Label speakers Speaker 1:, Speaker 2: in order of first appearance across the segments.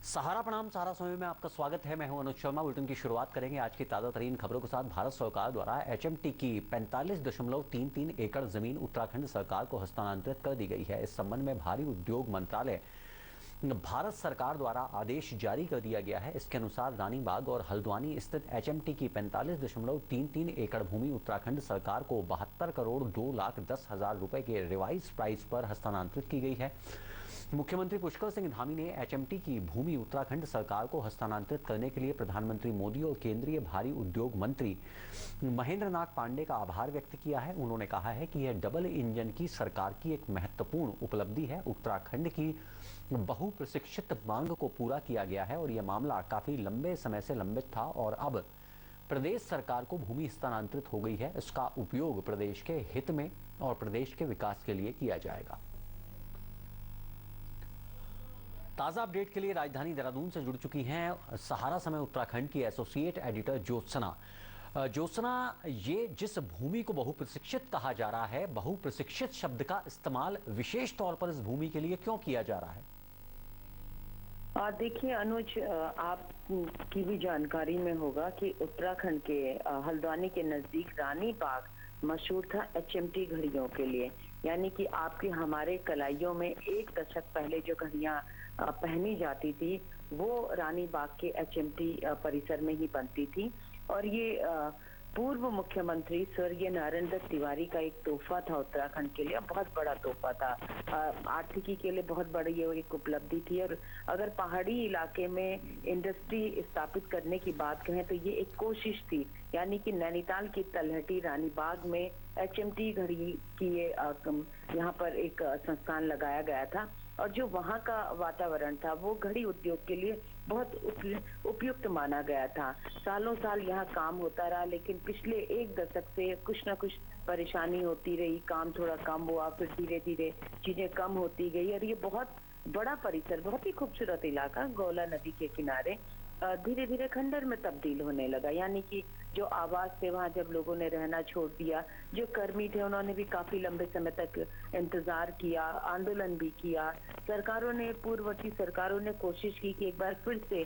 Speaker 1: सहारा प्रणाम। सहारा समय में आपका स्वागत है। मैं हूं अनुज शर्मा। बुलेटिन की शुरुआत करेंगे आज की ताज़ा तरीन खबरों के साथ। भारत सरकार द्वारा एचएमटी की 45.33 एकड़ जमीन उत्तराखंड सरकार को हस्तांतरित कर दी गई है। इस संबंध में भारी उद्योग मंत्रालय भारत सरकार द्वारा आदेश जारी कर दिया गया है। इसके अनुसार रानीबाग और हल्द्वानी स्थित एचएमटी की 45.33 एकड़ भूमि उत्तराखंड सरकार को 72 करोड़ 2,10,000 रुपए के रिवाइज प्राइस पर हस्तांतरित की गई है। मुख्यमंत्री पुष्कर सिंह धामी ने एचएमटी की भूमि उत्तराखंड सरकार को हस्तांतरित करने के लिए प्रधानमंत्री मोदी और केंद्रीय भारी उद्योग मंत्री महेंद्र नाथ पांडे का आभार व्यक्त किया है। उन्होंने कहा है कि यह डबल इंजन की सरकार की एक महत्वपूर्ण उपलब्धि है। उत्तराखंड की बहुप्रतीक्षित मांग को पूरा किया गया है और यह मामला काफी लंबे समय से लंबित था और अब प्रदेश सरकार को भूमि हस्तांतरित हो गई है। इसका उपयोग प्रदेश के हित में और प्रदेश के विकास के लिए किया जाएगा। ताज़ा अपडेट के लिए राजधानी देहरादून से जुड़ चुकी हैं सहारा समय उत्तराखंड की एसोसिएट एडिटर ज्योत्सना। ज्योत्सना, ये जिस भूमि को बहुप्रशिक्षित कहा जा रहा है, बहुप्रशिक्षित शब्द का इस्तेमाल विशेष तौर पर इस भूमि के लिए क्यों किया जा रहा है?
Speaker 2: देखिए अनुज, आप की भी जानकारी में होगा कि उत्तराखंड के हल्द्वानी के नजदीक रानी बाग मशहूर था एचएमटी घड़ियों के लिए। यानी कि आपके हमारे कलाइयों में एक दशक पहले जो घड़ियां पहनी जाती थी वो रानी बाग के एचएमटी परिसर में ही बनती थी। और ये पूर्व मुख्यमंत्री स्वर्गीय नारायण दत्त तिवारी का एक तोहफा था उत्तराखंड के लिए, बहुत बड़ा तोहफा था। आर्थिकी के लिए बहुत बड़ी ये एक उपलब्धि थी। और अगर पहाड़ी इलाके में इंडस्ट्री स्थापित करने की बात कहें तो ये एक कोशिश थी। यानी कि नैनीताल की तलहटी रानीबाग में एचएमटी घड़ी की ये यहाँ पर एक संस्थान लगाया गया था। और जो वहाँ का वातावरण था वो घड़ी उद्योग के लिए बहुत उपयुक्त माना गया था। सालों साल यहाँ काम होता रहा, लेकिन पिछले एक दशक से कुछ न कुछ परेशानी होती रही। काम थोड़ा कम हुआ, फिर धीरे धीरे चीजें कम होती गई और ये बहुत बड़ा परिसर, बहुत ही खूबसूरत इलाका गौला नदी के किनारे धीरे धीरे खंडर में तब्दील होने लगा। यानी कि जो आवास थे वहां जब लोगों ने रहना छोड़ दिया, जो कर्मी थे उन्होंने भी काफी लंबे समय तक इंतजार किया, आंदोलन भी किया। सरकारों ने, पूर्ववर्ती सरकारों ने कोशिश की कि एक बार फिर से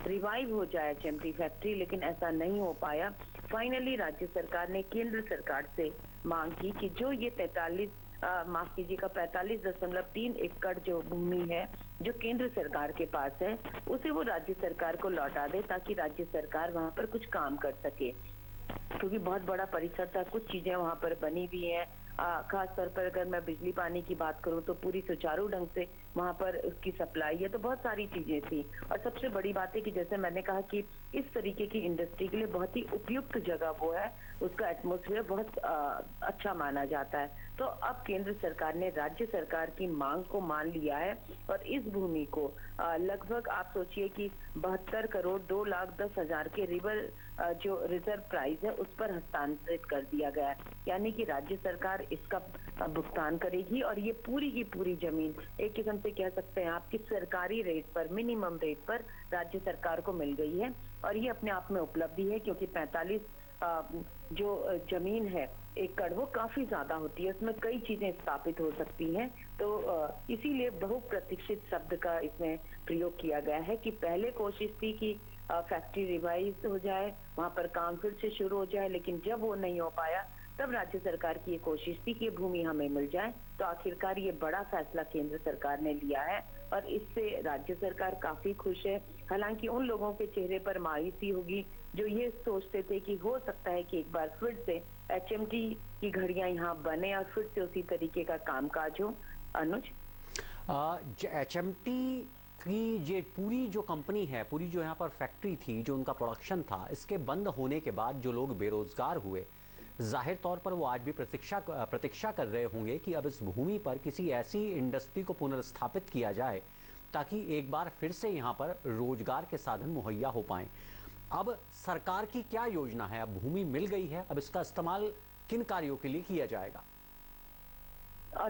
Speaker 2: रिवाइव हो जाए एचएमटी फैक्ट्री, लेकिन ऐसा नहीं हो पाया। फाइनली राज्य सरकार ने केंद्र सरकार से मांग की कि जो ये 45.3 एकड़ जो भूमि है जो केंद्र सरकार के पास है उसे वो राज्य सरकार को लौटा दे, ताकि राज्य सरकार वहां पर कुछ काम कर सके। क्योंकि बहुत बड़ा परिसर था, कुछ चीजें वहां पर बनी भी हैं। खास तौर पर अगर मैं बिजली पानी की बात करूं तो पूरी सुचारू ढंग से वहां पर उसकी सप्लाई है। तो बहुत सारी चीजें थी। और सबसे बड़ी बात है कि जैसे मैंने कहा कि इस तरीके की इंडस्ट्री के लिए बहुत ही उपयुक्त जगह वो है, उसका एटमॉस्फेयर बहुत अच्छा माना जाता है। तो अब केंद्र सरकार ने राज्य सरकार की मांग को मान लिया है और इस भूमि को लगभग आप सोचिए कि 72 करोड़ 2,10,000 के जो रिजर्व प्राइस है उस पर हस्तांतरित कर दिया गया है। यानी कि राज्य सरकार इसका भुगतान करेगी और ये पूरी की पूरी जमीन एक किस्म से कह सकते हैं आपकी सरकारी रेट पर, मिनिमम रेट पर राज्य सरकार को मिल गई है। और ये अपने आप में उपलब्धि है, क्योंकि 45 जो जमीन है एकड़ वो काफी ज्यादा होती है, उसमें कई चीजें स्थापित हो सकती हैं। तो इसीलिए बहुप्रतीक्षित शब्द का इसमें प्रयोग किया गया है कि पहले कोशिश थी कि फैक्ट्री रिवाइज हो जाए, वहां पर काम फिर से शुरू हो जाए, लेकिन जब वो नहीं हो पाया तब राज्य सरकार की ये कोशिश थी कि भूमि हमें मिल जाए। तो आखिरकार ये बड़ा फैसला केंद्र सरकार ने लिया है और इससे राज्य सरकार काफी खुश है। हालांकि उन लोगों के चेहरे पर मायूसी होगी जो ये सोचते थे कि हो सकता है कि एक बार फिर से एचएमटी की घड़ियां यहाँ बने और फिर से उसी तरीके का कामकाज हो। अनुज,
Speaker 1: एचएमटी की ये पूरी जो कंपनी है, पूरी जो यहाँ पर फैक्ट्री थी, जो उनका प्रोडक्शन था, इसके बंद होने के बाद जो लोग बेरोजगार हुए, जाहिर तौर पर वो आज भी प्रतीक्षा कर रहे होंगे कि अब इस भूमि पर किसी ऐसी इंडस्ट्री को पुनर्स्थापित किया जाए ताकि एक बार फिर से यहाँ पर रोजगार के साधन मुहैया हो पाएं। अब सरकार की क्या योजना है? अब भूमि मिल गई है, अब इसका इस्तेमाल किन कार्यों के लिए किया जाएगा?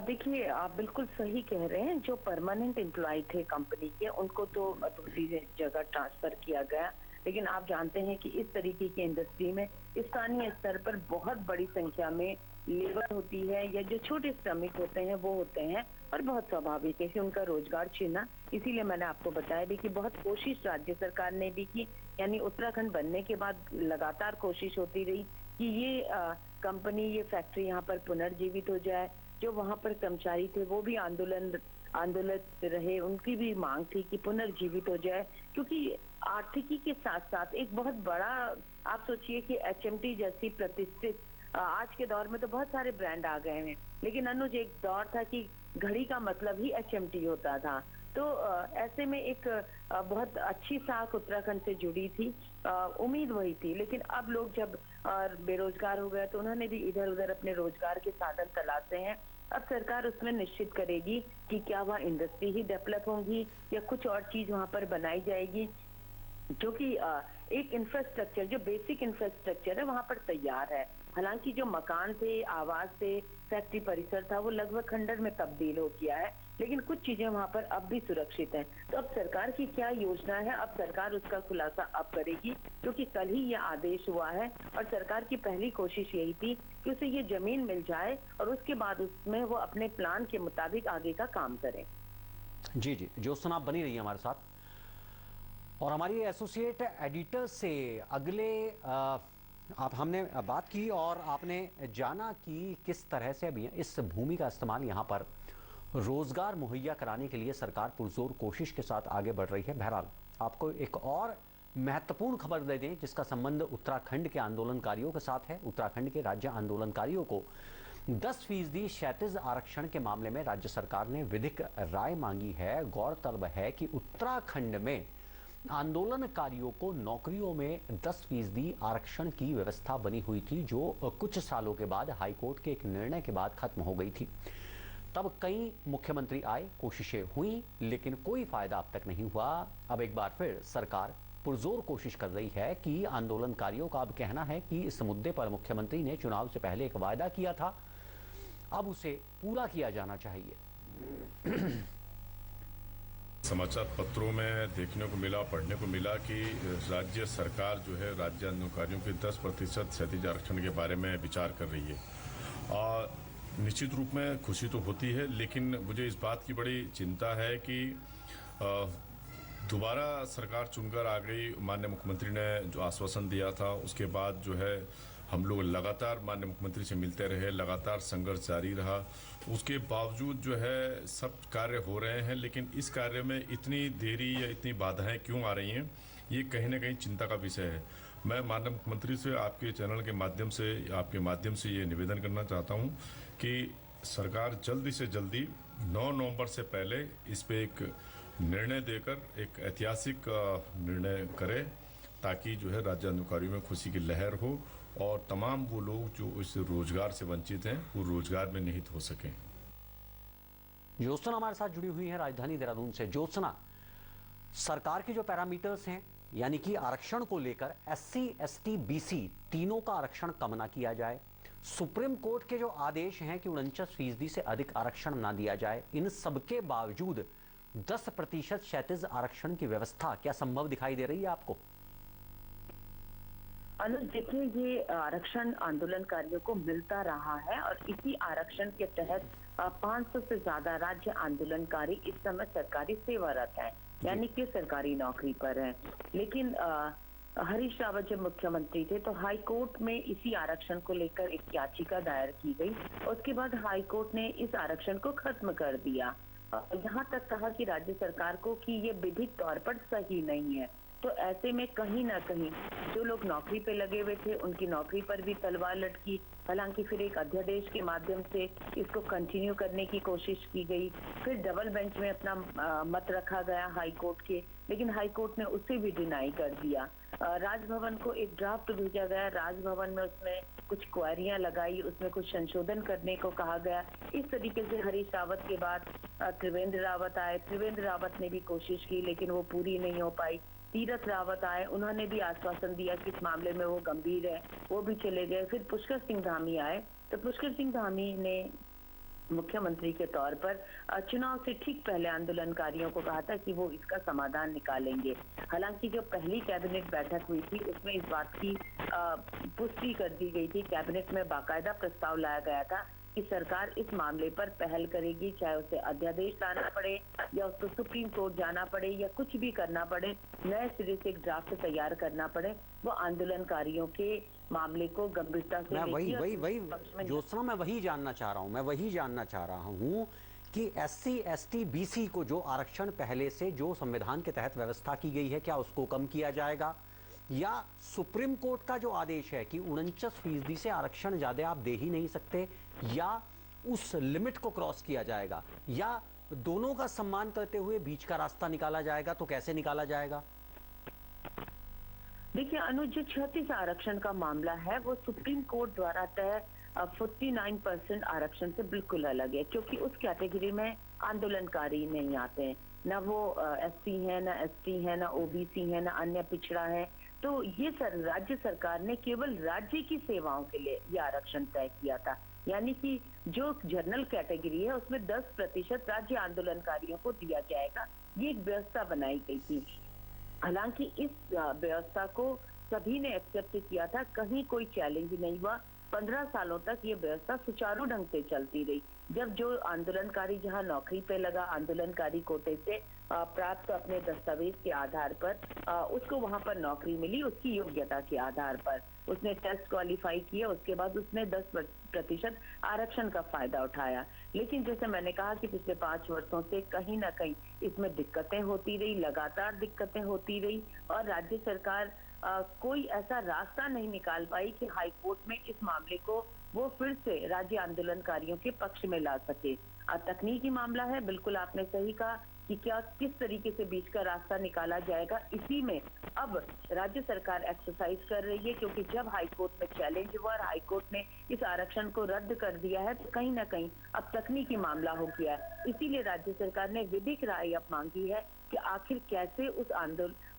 Speaker 2: देखिए, आप बिल्कुल सही कह रहे हैं। जो परमानेंट एम्प्लॉय थे कंपनी के उनको तो दूसरी जगह ट्रांसफर किया गया, लेकिन आप जानते हैं कि इस तरीके की इंडस्ट्री में स्थानीय स्तर पर बहुत बड़ी संख्या में लेबर होती है या जो छोटे श्रमिक होते हैं वो होते हैं। और बहुत स्वाभाविक है कि उनका रोजगार छीनना। इसीलिए मैंने आपको बताया भी कि बहुत कोशिश राज्य सरकार ने भी की, यानी उत्तराखंड बनने के बाद लगातार कोशिश होती रही कि ये कंपनी, ये फैक्ट्री यहाँ पर पुनर्जीवित हो जाए। जो वहाँ पर कर्मचारी थे वो भी आंदोलित रहे, उनकी भी मांग थी कि पुनर्जीवित हो जाए, क्योंकि आर्थिकी के साथ साथ एक बहुत बड़ा, आप सोचिए कि एचएमटी जैसी प्रतिष्ठित, आज के दौर में तो बहुत सारे ब्रांड आ गए हैं, लेकिन अनुज एक दौर था कि घड़ी का मतलब ही एचएमटी होता था। तो ऐसे में एक बहुत अच्छी साख उत्तराखंड से जुड़ी थी, उम्मीद वही थी। लेकिन अब लोग जब बेरोजगार हो गए तो उन्होंने भी इधर उधर अपने रोजगार के साधन तलाशे हैं। अब सरकार उसमें निश्चित करेगी कि क्या वह इंडस्ट्री ही डेवलप होंगी या कुछ और चीज वहां पर बनाई जाएगी, जो कि एक इंफ्रास्ट्रक्चर, जो बेसिक इंफ्रास्ट्रक्चर है वहां पर तैयार है। हालांकि जो मकान थे, आवास थे, फैक्ट्री परिसर था, वो लगभग खंडर में तब्दील हो गया है, लेकिन कुछ चीजें वहां पर अब भी सुरक्षित हैं। तो अब सरकार की क्या योजना है, अब सरकार उसका खुलासा अब करेगी, क्योंकि कल ही ये आदेश हुआ है और सरकार की पहली कोशिश यही थी कि उसे ये जमीन मिल जाए और उसके बाद उसमें वो अपने प्लान के मुताबिक आगे का काम करे।
Speaker 1: जी जी, ज्योत्सना आप बनी रही है हमारे साथ, और हमारी एसोसिएट एडिटर से अगले आप हमने बात की और आपने जाना कि किस तरह से अभी इस भूमि का इस्तेमाल यहाँ पर रोजगार मुहैया कराने के लिए सरकार पुरजोर कोशिश के साथ आगे बढ़ रही है। बहरहाल आपको एक और महत्वपूर्ण खबर दे दें जिसका संबंध उत्तराखंड के आंदोलनकारियों के साथ है। उत्तराखंड के राज्य आंदोलनकारियों को 10% क्षैतिज आरक्षण के मामले में राज्य सरकार ने विधिक राय मांगी है। गौरतलब है कि उत्तराखंड में आंदोलनकारियों को नौकरियों में 10% आरक्षण की व्यवस्था बनी हुई थी, जो कुछ सालों के बाद हाईकोर्ट के एक निर्णय के बाद खत्म हो गई थी। तब कई मुख्यमंत्री आए, कोशिशें हुई, लेकिन कोई फायदा अब तक नहीं हुआ। अब एक बार फिर सरकार पुरजोर कोशिश कर रही है कि आंदोलनकारियों का अब कहना है कि इस मुद्दे पर मुख्यमंत्री ने चुनाव से पहले एक वायदा किया था, अब उसे पूरा किया जाना चाहिए।
Speaker 3: समाचार पत्रों में देखने को मिला, पढ़ने को मिला कि राज्य सरकार जो है राज्य आंदोलनकारियों के 10% क्षैतिज आरक्षण के बारे में विचार कर रही है। और निश्चित रूप में खुशी तो होती है, लेकिन मुझे इस बात की बड़ी चिंता है कि दोबारा सरकार चुनकर आ गई। माननीय मुख्यमंत्री ने जो आश्वासन दिया था उसके बाद जो है हम लोग लगातार माननीय मुख्यमंत्री से मिलते रहे, लगातार संघर्ष जारी रहा। उसके बावजूद जो है सब कार्य हो रहे हैं, लेकिन इस कार्य में इतनी देरी या इतनी बाधाएं क्यों आ रही हैं, ये कहीं ना कहीं चिंता का विषय है। मैं माननीय मुख्यमंत्री से आपके चैनल के माध्यम से, आपके माध्यम से ये निवेदन करना चाहता हूँ कि सरकार जल्दी से जल्दी 9 नवंबर से पहले इस पे एक निर्णय देकर एक ऐतिहासिक निर्णय करे, ताकि जो है राज्य आंदोलनकारियों में खुशी की लहर हो और तमाम वो लोग जो इस रोजगार से वंचित हैं वो रोजगार में निहित हो सकें।
Speaker 1: ज्योत्सना हमारे साथ जुड़ी हुई है राजधानी देहरादून से। ज्योत्सना, सरकार के जो पैरामीटर्स हैं, यानी कि आरक्षण को लेकर SC, ST, BC तीनों का आरक्षण कम ना किया जाए, सुप्रीम कोर्ट के जो आदेश हैं कि 49% से अधिक आरक्षण ना दिया जाए, इन सबके बावजूद 10% क्षैतिज आरक्षण की व्यवस्था क्या संभव दिखाई दे रही है आपको?
Speaker 2: अनुज, देखिए, ये आरक्षण आंदोलनकारियों को मिलता रहा है और इसी आरक्षण के तहत 500 से ज्यादा राज्य आंदोलनकारी इस समय सरकारी सेवारत हैं, यानी कि सरकारी नौकरी पर हैं। लेकिन हरीश रावत जब मुख्यमंत्री थे तो हाई कोर्ट में इसी आरक्षण को लेकर एक याचिका दायर की गई। उसके बाद हाई कोर्ट ने इस आरक्षण को खत्म कर दिया। यहाँ तक कहा कि राज्य सरकार को कि ये विधिक तौर पर सही नहीं है। तो ऐसे में कहीं ना कहीं जो लोग नौकरी पे लगे हुए थे उनकी नौकरी पर भी तलवार लटकी। हालांकि फिर एक अध्यादेश के माध्यम से इसको कंटिन्यू करने की कोशिश की गई। फिर डबल बेंच में अपना मत रखा गया हाई कोर्ट के, लेकिन हाई कोर्ट ने उसे भी डिनाई कर दिया। राजभवन को एक ड्राफ्ट भेजा गया, राजभवन में उसमें कुछ क्वेरियां लगाई, उसमें कुछ संशोधन करने को कहा गया। इस तरीके से हरीश रावत के बाद त्रिवेंद्र रावत आए। त्रिवेंद्र रावत ने भी कोशिश की, लेकिन वो पूरी नहीं हो पाई। तीरथ रावत आए, उन्होंने भी आश्वासन दिया कि इस मामले में वो गंभीर है, वो भी चले गए। फिर पुष्कर सिंह धामी आए, तो पुष्कर सिंह धामी ने मुख्यमंत्री के तौर पर चुनाव से ठीक पहले आंदोलनकारियों को कहा था कि वो इसका समाधान निकालेंगे। हालांकि जो पहली कैबिनेट बैठक हुई थी उसमें इस बात की पुष्टि कर दी गई थी, कैबिनेट में बाकायदा प्रस्ताव लाया गया था कि सरकार इस मामले पर पहल करेगी, चाहे उसे अध्यादेश लाना पड़े या उसको सुप्रीम कोर्ट जाना पड़े या कुछ भी करना पड़े, नए सिरे से एक ड्राफ्ट तैयार करना पड़े, वो आंदोलनकारियों के मामले को गंभीरता से
Speaker 1: मैं
Speaker 2: लेगी और
Speaker 1: वही
Speaker 2: पक्ष में
Speaker 1: ज्योत्सना, मैं वही जानना चाह रहा हूँ, मैं वही जानना चाह रहा हूँ कि एससी, एसटी, बीसी को जो आरक्षण पहले से जो संविधान के तहत व्यवस्था की गई है, क्या उसको कम किया जाएगा, या सुप्रीम कोर्ट का जो आदेश है कि 49% से आरक्षण ज्यादा आप दे ही नहीं सकते, या उस लिमिट को क्रॉस किया जाएगा, या दोनों का सम्मान करते हुए बीच का रास्ता निकाला जाएगा? तो कैसे निकाला जाएगा?
Speaker 2: देखिए अनुच्छेद 36 आरक्षण का मामला है, वो सुप्रीम कोर्ट द्वारा तय 49% आरक्षण से बिल्कुल अलग है, क्योंकि उस कैटेगरी में आंदोलनकारी नहीं आते हैं, ना वो एससी है, ना एसटी है, ना ओबीसी है, ना अन्य पिछड़ा है। तो ये राज्य सरकार ने केवल राज्य की सेवाओं के लिए ये आरक्षण तय किया था, यानी कि जो जनरल कैटेगरी है उसमें 10% राज्य आंदोलनकारियों को दिया जाएगा, ये एक व्यवस्था बनाई गई थी। हालांकि इस व्यवस्था को सभी ने एक्सेप्ट किया था, कहीं कोई चैलेंज नहीं हुआ। 15 सालों तक ये व्यवस्था सुचारू ढंग से चलती रही। जब जो आंदोलनकारी जहां नौकरी पे लगा, आंदोलनकारी कोटे से प्राप्त अपने दस्तावेज के आधार पर उसको वहां पर नौकरी मिली, उसकी योग्यता के आधार पर उसने टेस्ट क्वालिफाई किया, उसके बाद उसने 10% आरक्षण का फायदा उठाया। लेकिन जैसे मैंने कहा कि पिछले 5 वर्षों से कहीं ना कहीं इसमें दिक्कतें होती रही, लगातार दिक्कतें होती रही, और राज्य सरकार कोई ऐसा रास्ता नहीं निकाल पाई कि हाई कोर्ट में इस मामले को वो फिर से राज्य आंदोलनकारियों के पक्ष में ला सके। तकनीकी मामला है, बिल्कुल आपने सही कहा कि क्या किस तरीके से बीच का रास्ता निकाला जाएगा, इसी में अब राज्य सरकार एक्सरसाइज कर रही है, क्योंकि जब हाई कोर्ट में चैलेंज हुआ और हाई कोर्ट ने इस आरक्षण को रद्द कर दिया है, तो कहीं ना कहीं अब तकनीकी मामला हो गया है। इसीलिए राज्य सरकार ने विधिक राय अब मांगी है कि आखिर कैसे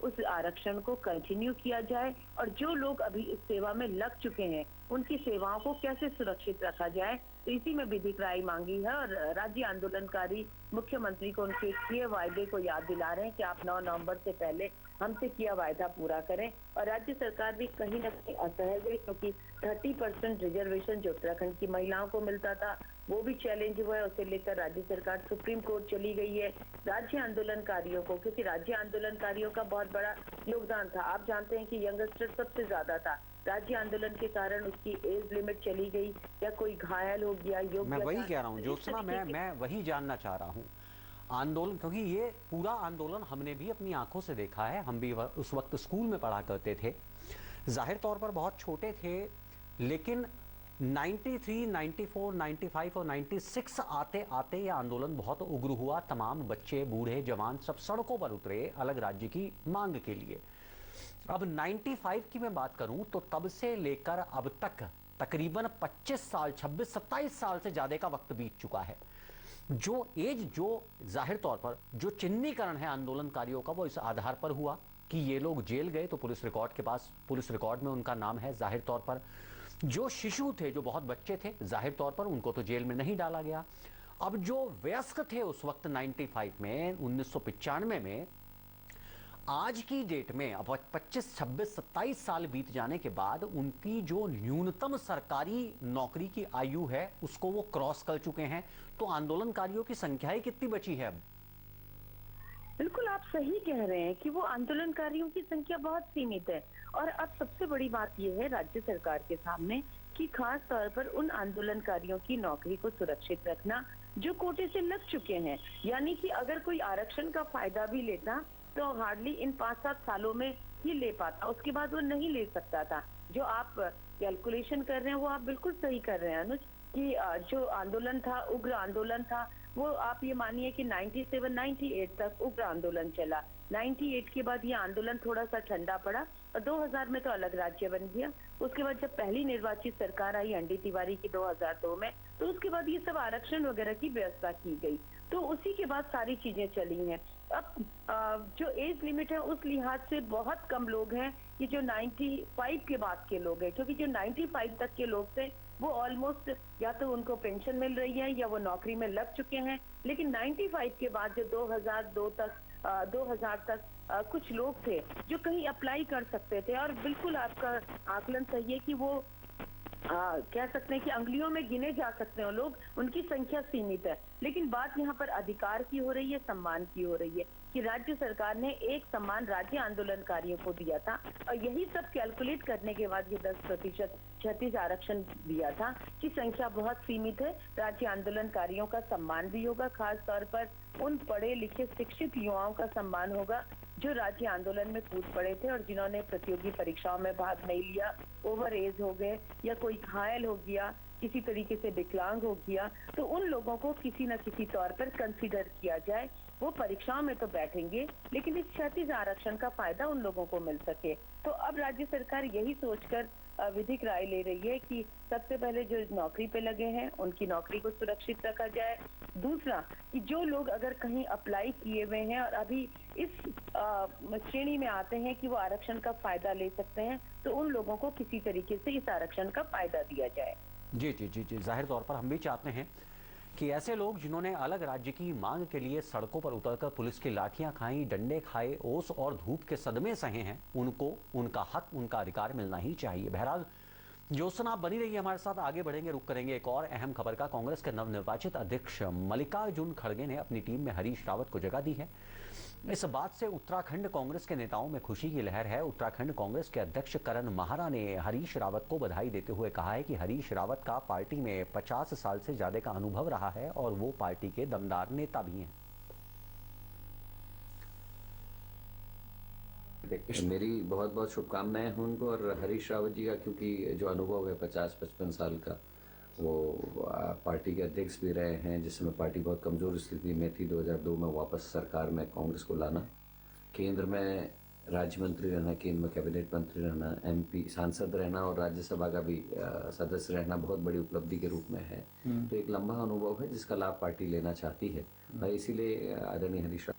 Speaker 2: उस आरक्षण को कंटिन्यू किया जाए, और जो लोग अभी इस सेवा में लग चुके हैं उनकी सेवाओं को कैसे सुरक्षित रखा जाए। तो इसी में विधिक राय मांगी है, और राज्य आंदोलनकारी मुख्यमंत्री को उनके किए वायदे को याद दिला रहे हैं कि आप 9 नवंबर से पहले हमसे किया वायदा पूरा करें। और राज्य सरकार भी कहीं न कहीं असहज है, क्योंकि 30% रिजर्वेशन जो उत्तराखंड की महिलाओं को मिलता था वो भी चैलेंज हुआ है, उसे लेकर राज्य सरकार सुप्रीम कोर्ट चली गई है। राज्य आंदोलनकारियों को, क्योंकि राज्य आंदोलनकारियों का बहुत बड़ा योगदान था, आप जानते हैं कि यंगस्टर सबसे ज्यादा था, राज्य आंदोलन के कारण उसकी एज लिमिट चली गई या कोई घायल हो गया,
Speaker 1: मैं वही कह रहा हूँ ज्योत्सना, मैं वही जानना चाह रहा हूँ आंदोलन, क्योंकि ये पूरा आंदोलन हमने भी अपनी आंखों से देखा है, हम भी उस वक्त स्कूल में पढ़ा करते थे, जाहिर तौर पर बहुत छोटे थे, लेकिन 93, 94, 95 और 96 आते आते ये आंदोलन बहुत उग्र हुआ। तमाम बच्चे, बूढ़े, जवान सब सड़कों पर उतरे अलग राज्य की मांग के लिए। अब 95 की मैं बात करूं तो तब से लेकर अब तक तकरीबन 25 साल, 26, 27 साल से ज्यादा का वक्त बीत चुका है। जो जाहिर तौर पर जो चिन्हीकरण है आंदोलनकारियों का, वो इस आधार पर हुआ कि ये लोग जेल गए तो पुलिस रिकॉर्ड में उनका नाम है। जाहिर तौर पर जो शिशु थे, जो बहुत बच्चे थे, जाहिर तौर पर उनको तो जेल में नहीं डाला गया। अब जो वयस्क थे उस वक्त 95 में, 1995 में, आज की डेट में अब 25, 26, 27 साल बीत जाने के बाद उनकी जो न्यूनतम सरकारी नौकरी की आयु है उसको वो क्रॉस कर चुके हैं। तो आंदोलनकारियों की संख्या ही कितनी बची है अब?
Speaker 2: बिल्कुल आप सही कह रहे हैं कि वो आंदोलनकारियों की संख्या बहुत सीमित है। और अब सबसे बड़ी बात यह है राज्य सरकार के सामने कि खास तौर पर उन आंदोलनकारियों की नौकरी को सुरक्षित रखना जो कोटे से लग चुके हैं, यानी कि अगर कोई आरक्षण का फायदा भी लेता तो हार्डली इन 5-7 सालों में ही ले पाता, उसके बाद वो नहीं ले सकता था। जो आप कैलकुलेशन कर रहे हैं वो आप बिल्कुल सही कर रहे हैं अनुज, कि जो आंदोलन था, उग्र आंदोलन था, वो आप ये मानिए कि 97, 98 तक उग्र आंदोलन चला। 98 के बाद ये आंदोलन थोड़ा सा ठंडा पड़ा और 2000 में तो अलग राज्य बन गया। उसके बाद जब पहली निर्वाचित सरकार आई एनडी तिवारी की 2002 में, तो उसके बाद ये सब आरक्षण वगैरह की व्यवस्था की गई, तो उसी के बाद सारी चीजें चली हैं। अब जो एज लिमिट है उस लिहाज से बहुत कम लोग हैं कि जो 95 के बाद के लोग हैं, क्योंकि जो 95 तक के लोग थे वो ऑलमोस्ट या तो उनको पेंशन मिल रही है या वो नौकरी में लग चुके हैं। लेकिन 95 के बाद जो 2000 तक कुछ लोग थे जो कहीं अप्लाई कर सकते थे, और बिल्कुल आपका आकलन सही है कि वो कह सकते हैं कि अंगुलियों में गिने जा सकते हैं लोग, उनकी संख्या सीमित है। लेकिन बात यहाँ पर अधिकार की हो रही है, सम्मान की हो रही है कि राज्य सरकार ने एक सम्मान राज्य आंदोलनकारियों को दिया था और यही सब कैलकुलेट करने के बाद ये 10% क्षैतिज आरक्षण दिया था कि संख्या बहुत सीमित है। राज्य आंदोलनकारियों का सम्मान भी होगा, खास तौर पर उन पढ़े लिखे शिक्षित युवाओं का सम्मान होगा जो राज्य आंदोलन में कूद पड़े थे और जिन्होंने प्रतियोगी परीक्षाओं में भाग नहीं लिया, ओवर एज हो गए या कोई घायल हो गया, किसी तरीके से विकलांग हो गया, तो उन लोगों को किसी न किसी तौर पर कंसीडर किया जाए। वो परीक्षाओं में तो बैठेंगे लेकिन इस क्षैतिज आरक्षण का फायदा उन लोगों को मिल सके। तो अब राज्य सरकार यही सोचकर विधिक राय ले रही है कि सबसे पहले जो नौकरी पे लगे हैं उनकी नौकरी को सुरक्षित रखा जाए। दूसरा कि जो लोग अगर कहीं अप्लाई किए हुए हैं और अभी इस श्रेणी में आते हैं कि वो आरक्षण का फायदा ले सकते हैं, तो उन लोगों को किसी तरीके से इस आरक्षण का फायदा दिया जाए।
Speaker 1: जी जी जी जी, जाहिर तौर पर हम भी चाहते हैं कि ऐसे लोग जिन्होंने अलग राज्य की मांग के लिए सड़कों पर उतरकर पुलिस की लाठियां खाई, डंडे खाए, ओस और धूप के सदमे सहे हैं, उनको उनका हक, उनका अधिकार मिलना ही चाहिए। बहरहाल ज्योत्सना बनी रही है हमारे साथ, आगे बढ़ेंगे, रुक करेंगे एक और अहम खबर का। कांग्रेस के नवनिर्वाचित अध्यक्ष मल्लिकार्जुन खड़गे ने अपनी टीम में हरीश रावत को जगह दी है। इस बात से उत्तराखंड कांग्रेस के नेताओं में खुशी की लहर है। उत्तराखंड कांग्रेस के अध्यक्ष करण माहरा ने हरीश रावत को बधाई देते हुए कहा है कि हरीश रावत का पार्टी में 50 साल से ज्यादा का अनुभव रहा है और वो पार्टी के दमदार नेता भी हैं।
Speaker 4: मेरी बहुत बहुत शुभकामनाएं हैं उनको और हरीश रावत जी का, क्योंकि जो अनुभव है 50-55 साल का, वो पार्टी के अध्यक्ष भी रहे हैं जिस समय पार्टी बहुत कमज़ोर स्थिति में थी। 2002 में वापस सरकार में कांग्रेस को लाना, केंद्र में राज्य मंत्री रहना, केंद्र में कैबिनेट मंत्री रहना, एमपी सांसद रहना और राज्यसभा का भी सदस्य रहना बहुत बड़ी उपलब्धि के रूप में है। तो एक लंबा अनुभव है जिसका लाभ पार्टी लेना चाहती है और इसीलिए आदरणीय हरीश।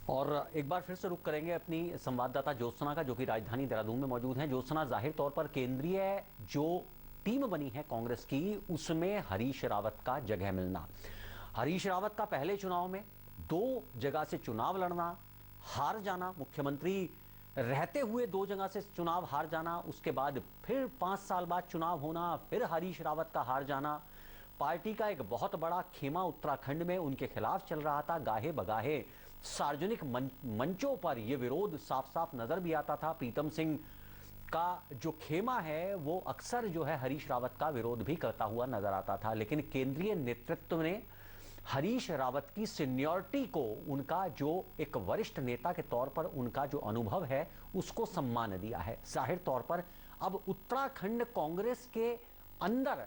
Speaker 1: और एक बार फिर से रुक करेंगे अपनी संवाददाता ज्योत्सना का, जो कि राजधानी देहरादून में मौजूद है। ज्योत्सना, जाहिर तौर पर केंद्रीय जो टीम बनी है कांग्रेस की, उसमें हरीश रावत का जगह मिलना, हरीश रावत का पहले चुनाव में 2 जगह से चुनाव लड़ना, हार जाना, मुख्यमंत्री रहते हुए 2 जगह से चुनाव हार जाना, उसके बाद फिर 5 साल बाद चुनाव होना, फिर हरीश रावत का हार जाना। पार्टी का एक बहुत बड़ा खेमा उत्तराखंड में उनके खिलाफ चल रहा था। गाहे बगाहे सार्वजनिक मंचों पर यह विरोध साफ साफ नजर भी आता था। प्रीतम सिंह का जो खेमा है वो अक्सर जो है हरीश रावत का विरोध भी करता हुआ नजर आता था। लेकिन केंद्रीय नेतृत्व ने हरीश रावत की सीनियरिटी को, उनका जो एक वरिष्ठ नेता के तौर पर उनका जो अनुभव है, उसको सम्मान दिया है। जाहिर तौर पर अब उत्तराखंड कांग्रेस के अंदर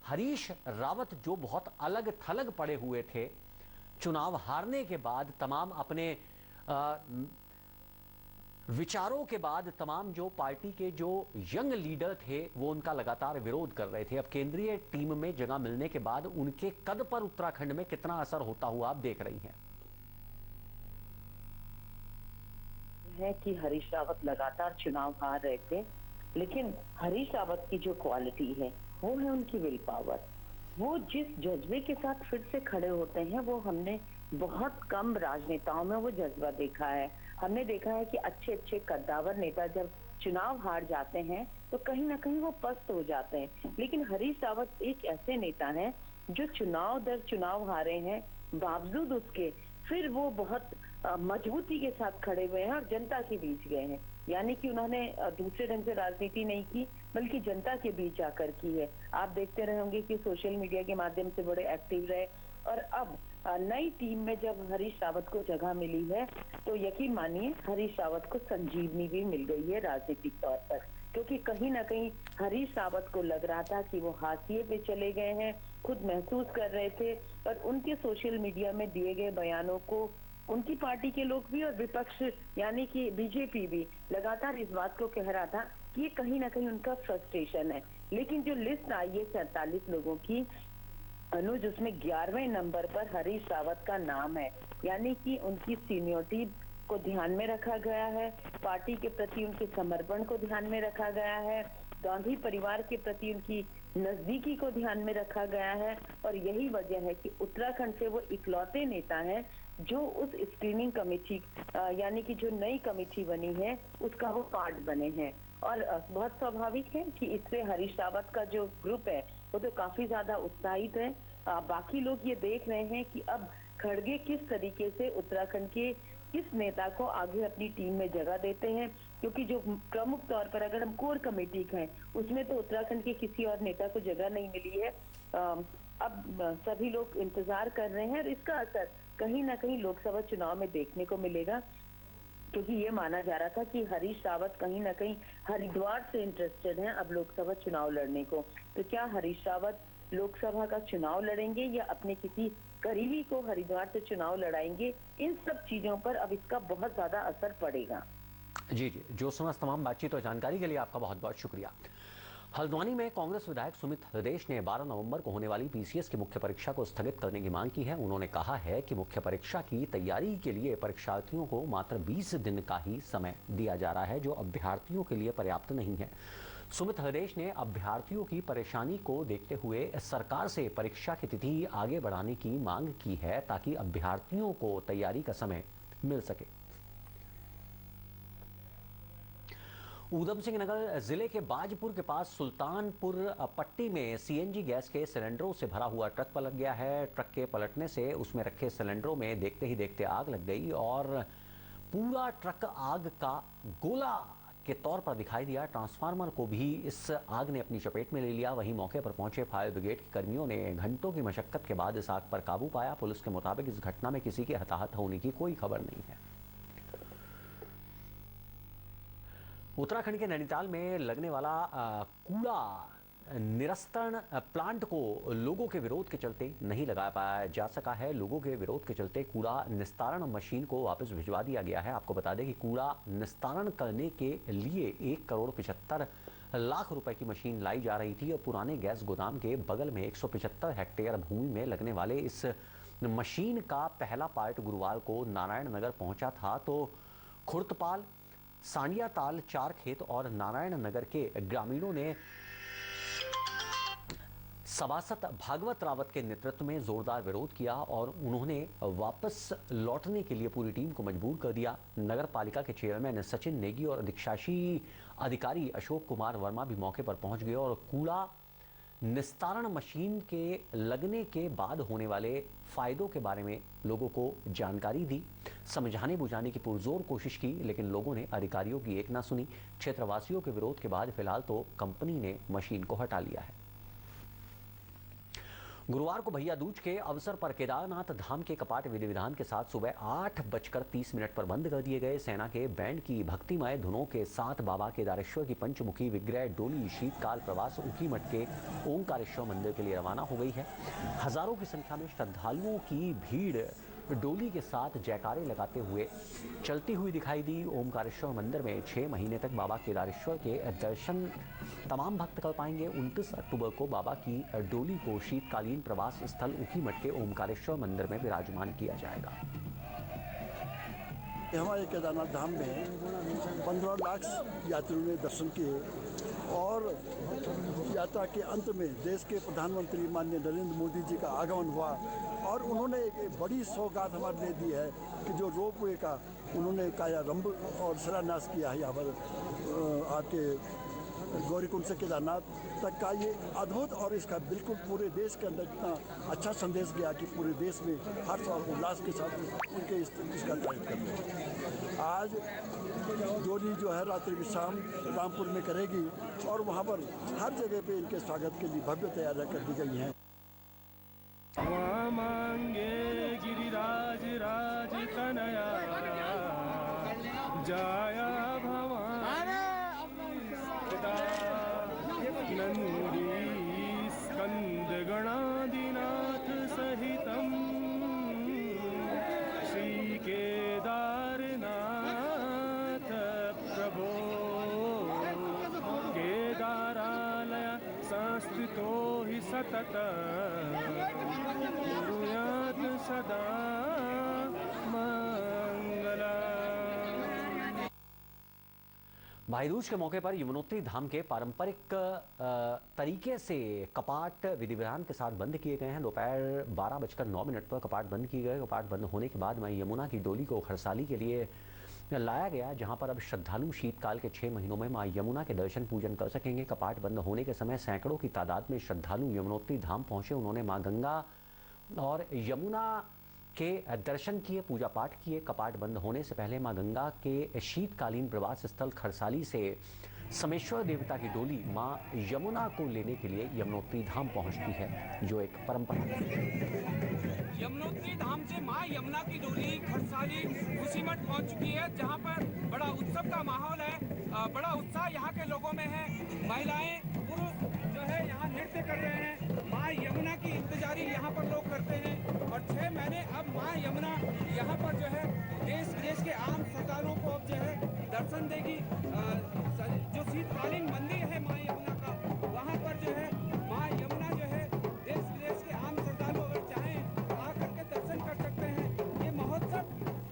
Speaker 1: हरीश रावत जो बहुत अलग थलग पड़े हुए थे, चुनाव हारने के बाद तमाम अपने विचारों के बाद तमाम जो पार्टी के जो यंग लीडर थे वो उनका लगातार विरोध कर रहे थे। अब केंद्रीय टीम में जगह मिलने के बाद उनके कद पर उत्तराखंड में कितना असर होता हुआ आप देख रही हैं?
Speaker 2: है कि हरीश रावत लगातार चुनाव हार रहे थे, लेकिन हरीश रावत की जो क्वालिटी है वो है उनकी विल पावर। वो जिस जज्बे के साथ फिर से खड़े होते हैं वो हमने बहुत कम राजनेताओं में वो जज्बा देखा है। हमने देखा है कि अच्छे अच्छे कद्दावर नेता जब चुनाव हार जाते हैं तो कहीं ना कहीं वो पस्त हो जाते हैं, लेकिन हरीश रावत एक ऐसे नेता हैं जो चुनाव दर चुनाव हारे हैं, बावजूद उसके फिर वो बहुत मजबूती के साथ खड़े हुए हैं और जनता के बीच गए हैं। यानी कि उन्होंने दूसरे ढंग से राजनीति नहीं की, बल्कि जनता के बीच आकर की है। आप देखते रहे होंगे कि सोशल मीडिया के माध्यम से बड़े एक्टिव रहे और अब नई टीम में जब हरीश रावत को जगह मिली है तो यकीन मानिए हरीश रावत को संजीवनी भी मिल गई है राजनीतिक तौर पर, क्योंकि कहीं ना कहीं हरीश रावत को लग रहा था कि वो हाशिए पे चले गए हैं, खुद महसूस कर रहे थे। और उनके सोशल मीडिया में दिए गए बयानों को उनकी पार्टी के लोग भी और विपक्ष यानी कि बीजेपी भी लगातार इस बात को कह रहा था कि ये कहीं ना कहीं उनका फ्रस्ट्रेशन है। लेकिन जो लिस्ट आई है 47 लोगों की, अनुज, उसमें 11वें नंबर पर हरीश रावत का नाम है। यानी कि उनकी सीनियरिटी को ध्यान में रखा गया है, पार्टी के प्रति उनके समर्पण को ध्यान में रखा गया है, गांधी परिवार के प्रति उनकी नजदीकी को ध्यान में रखा गया है। और यही वजह है कि उत्तराखंड से वो इकलौते नेता हैं जो उस स्क्रीनिंग कमेटी यानी कि जो नई कमेटी बनी है उसका वो पार्ट बने हैं। और बहुत स्वाभाविक है कि इससे हरीश रावत का जो ग्रुप है वो तो काफी ज्यादा उत्साहित है। बाकी लोग ये देख रहे हैं कि अब खड़गे किस तरीके से उत्तराखंड के किस नेता को आगे अपनी टीम में जगह देते हैं, क्योंकि जो प्रमुख तौर पर अगर हम कोर कमेटी का है उसमें तो उत्तराखंड के किसी और नेता को जगह नहीं मिली है। अब सभी लोग इंतजार कर रहे हैं और इसका असर कहीं ना कहीं लोकसभा चुनाव में देखने को मिलेगा, क्योंकि ये माना जा रहा था कि हरीश रावत कहीं ना कहीं हरिद्वार से इंटरेस्टेड हैं अब लोकसभा चुनाव लड़ने को। तो क्या हरीश रावत लोकसभा का चुनाव लड़ेंगे या अपने किसी करीबी को हरिद्वार से चुनाव लड़ाएंगे, इन सब चीजों पर अब इसका बहुत ज्यादा असर पड़ेगा।
Speaker 1: जी जी, जो समस्त तमाम बातचीत और जानकारी के लिए आपका बहुत बहुत शुक्रिया। हल्द्वानी में कांग्रेस विधायक सुमित हृदेश ने 12 नवंबर को होने वाली पीसीएस की मुख्य परीक्षा को स्थगित करने की मांग की है। उन्होंने कहा है कि मुख्य परीक्षा की तैयारी के लिए परीक्षार्थियों को मात्र 20 दिन का ही समय दिया जा रहा है, जो अभ्यर्थियों के लिए पर्याप्त नहीं है। सुमित हृदेश ने अभ्यर्थियों की परेशानी को देखते हुए सरकार से परीक्षा की तिथि आगे बढ़ाने की मांग की है, ताकि अभ्यर्थियों को तैयारी का समय मिल सके। ऊधम सिंह नगर जिले के बाजपुर के पास सुल्तानपुर पट्टी में सीएनजी गैस के सिलेंडरों से भरा हुआ ट्रक पलट गया है। ट्रक के पलटने से उसमें रखे सिलेंडरों में देखते ही देखते आग लग गई और पूरा ट्रक आग का गोला के तौर पर दिखाई दिया। ट्रांसफार्मर को भी इस आग ने अपनी चपेट में ले लिया। वहीं मौके पर पहुंचे फायर ब्रिगेड के कर्मियों ने घंटों की मशक्कत के बाद इस आग पर काबू पाया। पुलिस के मुताबिक इस घटना में किसी के हताहत होने की कोई खबर नहीं है। उत्तराखंड के नैनीताल में लगने वाला कूड़ा निरस्तारण प्लांट को लोगों के विरोध के चलते नहीं लगा पाया जा सका है। लोगों के विरोध के चलते कूड़ा निस्तारण मशीन को वापस भिजवा दिया गया है। आपको बता दें कि कूड़ा निस्तारण करने के लिए 1,75,00,000 रुपए की मशीन लाई जा रही थी और पुराने गैस गोदाम के बगल में 175 हेक्टेयर भूमि में लगने वाले इस मशीन का पहला पार्ट गुरुवार को नारायण नगर पहुंचा था, तो खुर्दपाल, सांडिया ताल, चार खेत और नारायण नगर के ग्रामीणों ने सभासद भागवत रावत के नेतृत्व में जोरदार विरोध किया और उन्होंने वापस लौटने के लिए पूरी टीम को मजबूर कर दिया। नगर पालिका के चेयरमैन सचिन नेगी और अधिशासी अधिकारी अशोक कुमार वर्मा भी मौके पर पहुंच गए और कूड़ा निस्तारण मशीन के लगने के बाद होने वाले फायदों के बारे में लोगों को जानकारी दी। समझाने बुझाने की पुरजोर कोशिश की, लेकिन लोगों ने अधिकारियों की एक ना सुनी। क्षेत्रवासियों के विरोध के बाद फिलहाल तो कंपनी ने मशीन को हटा लिया है। गुरुवार को भैया दूज के अवसर पर केदारनाथ धाम के कपाट विधि विधान के साथ सुबह 8:30 पर बंद कर दिए गए। सेना के बैंड की भक्तिमय धुनों के साथ बाबा केदारेश्वर की पंचमुखी विग्रह डोली शीतकाल प्रवास ऊखीमठ के ओंकारेश्वर मंदिर के लिए रवाना हो गई है। हजारों की संख्या में श्रद्धालुओं की भीड़ डोली के साथ जयकारे लगाते हुए चलती हुई दिखाई दी। ओमकारेश्वर मंदिर में 6 महीने तक बाबा केदारेश्वर के दर्शन तमाम भक्त कर पाएंगे। 29 अक्टूबर को बाबा की डोली को शीतकालीन प्रवास स्थल ऊखीमठ के ओमकारेश्वर मंदिर में विराजमान किया जाएगा।
Speaker 5: हमारे केदारनाथ धाम में 15 लाख यात्रियों ने दर्शन किए और यात्रा के अंत में देश के प्रधानमंत्री माननीय नरेंद्र मोदी जी का आगमन हुआ और उन्होंने एक बड़ी सौगात हमारे लिए दी है कि जो रोपवे का उन्होंने कायारंभ और शिलान्यास किया है यहाँ पर आके गौरीकुंड से केदारनाथ तक का ये अद्भुत और इसका बिल्कुल पूरे देश के अंदर इतना अच्छा संदेश गया कि पूरे देश में हर्ष और उल्लास के साथ उनके इसका तारीफ करते हैं। आज डोली जो है रात्रि विश्राम रामपुर में करेगी और वहाँ पर हर जगह पे इनके स्वागत के लिए भव्य तैयारियाँ कर दी गई हैं।
Speaker 6: मांगे गिरिराज राज कनया जाया भवानी नंदी स्कंद गणादिनाथ सहितम श्री केदारनाथ प्रभो केदारालय संस्थितो हि सतत कुर्यात् सदा मंगला।
Speaker 1: भाई दूज के मौके पर यमुनोत्री धाम के पारंपरिक तरीके से कपाट विधि विधान के साथ बंद किए गए हैं। दोपहर 12:09 पर कपाट बंद किए गए। कपाट बंद होने के बाद मां यमुना की डोली को खरसाली के लिए लाया गया, जहां पर अब श्रद्धालु शीतकाल के 6 महीनों में मां यमुना के दर्शन पूजन कर सकेंगे। कपाट बंद होने के समय सैकड़ों की तादाद में श्रद्धालु यमुनोत्री धाम पहुंचे। उन्होंने मां गंगा और यमुना के दर्शन किए, पूजा पाठ किए। कपाट बंद होने से पहले मां गंगा के शीतकालीन प्रवास स्थल खरसाली से समेश्वर देवता की डोली मां यमुना को लेने के लिए यमुनोत्री धाम पहुंचती है, जो एक परंपरा है।
Speaker 7: यमुनोत्री धाम से मां यमुना की डोली खरसाली खुशीमठ पहुंच चुकी है, जहां पर बड़ा उत्सव का माहौल है। बड़ा उत्साह यहाँ के लोगों में है। महिलाएं, पुरुष जो है यहाँ नृत्य कर रहे हैं। मां यमुना की इंतजारी यहाँ पर लोग करते हैं और 6 महीने अब मां यमुना यहाँ पर जो है देश विदेश के आम श्रद्धालुओं को अब जो है दर्शन देगी। जो शीतकालीन मंदिर है मां यमुना का, वहाँ पर जो है मां यमुना जो है देश विदेश के आम श्रद्धालु अगर चाहें आ करके दर्शन कर सकते हैं। ये महोत्सव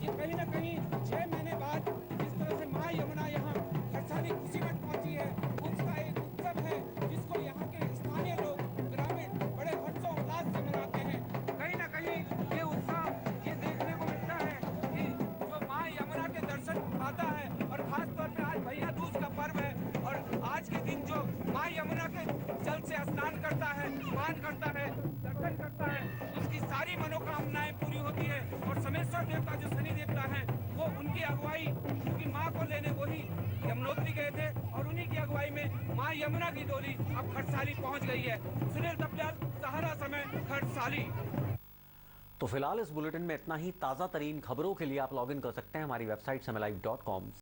Speaker 7: ये कहीं ना कहीं 6 महीने बाद जिस तरह से मां यमुना यहाँ खरसाली खुशीमठ पहुंची है, उसका एक उत्सव है जिसको यहाँ के स्थानीय लोग ग्रामीण बड़े हर्षोल्लास से मनाते हैं। कहीं ना कहीं ये उत्साह ये देखने को मिलता है कि जो मां यमुना के दर्शन आता है, और खास तौर पे आज भैया दूज का पर्व है और आज के दिन जो मां यमुना के जल से स्नान करता है, स्नान करता है, दर्शन करता है, उसकी सारी मनोकामनाएं पूरी होती है। और समेश्वर देवता जो शनि देवता है, वो उनकी अगुवाई, क्योंकि मां को लेने वही यमुनोत्री गए थे और उन्हीं की अगुवाई में मां यमुना की डोली अब खरसाली पहुंच गई है। सुनील दबल्याल, सहारा समय, खरसाली।
Speaker 1: तो फिलहाल इस बुलेटिन में इतना ही। ताज़ा तरीन खबरों के लिए आप लॉगिन कर सकते हैं हमारी वेबसाइट समयलाइव.com।